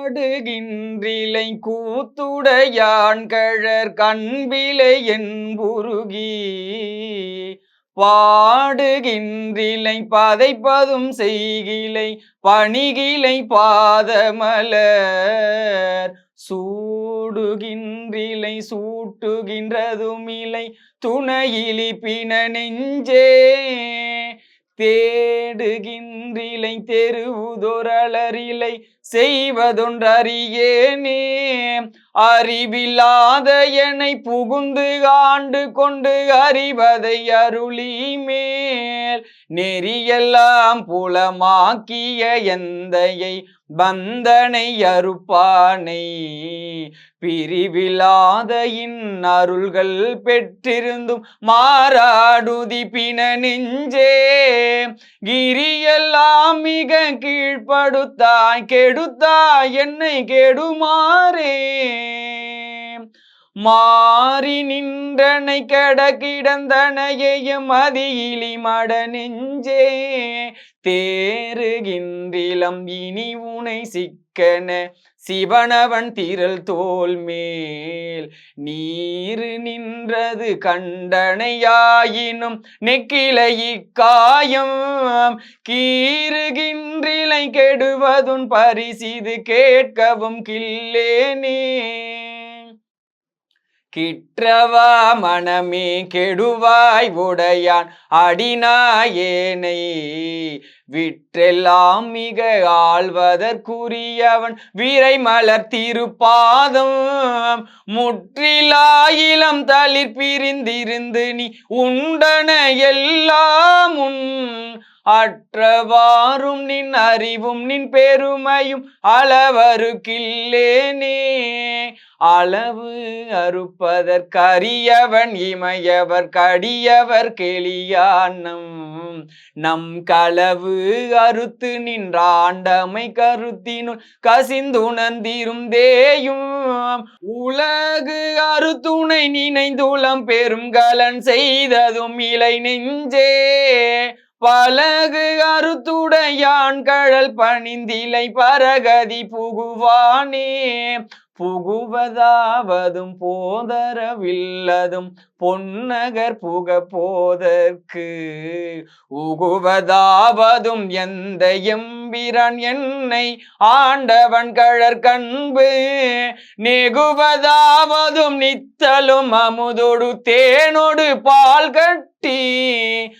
ஆடுகின்றிலை கூத்துடையான் கழற் கண்பிலை என்புருகி பாடுகின்றிலை பதைப்பதும் செய்கிலை பணிகிலை பாதமலர் சூடுகின்றிலை சூட்டுகின்றதுமிலை துணையிலி பின நெஞ்சே தேடுகின்றிலை தெருவுதொரலரிலை செய்வதொன்றறியேனே அறிவில்லாத என்னை புகுந்து ஆண்டு கொண்டு அறிவதை அருளி மேல் நெறியெல்லாம் புலமாக்கிய எந்தையை பந்தனை அறுப்பானை பிரிவில்லாத அருள்கள் பெற்றிருந்தும் மாறாடுதி பின நெஞ்சே கிரியெல்லாம் மிக கீழ்ப்படுத்தாய் கெடுத்தாய் என்னை கெடுமாறே மாறி நின்றனை கெட கிடந்தனையையும் மதியிலி மட நெஞ்சே தேறுகின்றிலம் இனி உனை சிக்கன சிவனவன் திரள் தோல் மேல் நீரு நின்றது கண்டனையாயினும் நெக்கிலை இக்காயம் கீறுகின்றிலை கெடுவதுன் பரிசிது கேட்கவும் கில்லேனே கிற்றவா மனமே கெடுவாய் உடையான் அடிநாயேனை விற்றெல்லாம் மிக ஆள்வதற்குரியவன் விரை மலர் திருப்பாதம் முற்றிலாயிலம் தளிர் பிரிந்திருந்து நீ உண்டன எல்லாம் உன் அற்றவாறும் நின் அறிவும் நின் பெருமையும் அளவருக்கில்லேனே அளவு அறுப்பதற்கரியவன் இமையவர் கடியவர் கெளியானம் நம் களவு அறுத்து நின்றாண்டமை கருத்தினுள் கசிந்துணர்ந்திரும் தேயும் உலகு அறுத்துணை நினைந்துளம் பெரும் கலன் செய்ததும் இலை நெஞ்சே பலகு அறுத்துடையான் கழல் பணிந்திலை பரகதி புகுவானே புகுவதாவதும் போதரவில்லதும் பொன்னகர் புக போதற்கு உகுவதாவதும் எந்த எம்பிரான் என்னை ஆண்டவன் கழற் கண்பு நெகுவதாவதும் நித்தலும் அமுதொடு தேனொடு பால் கட்டி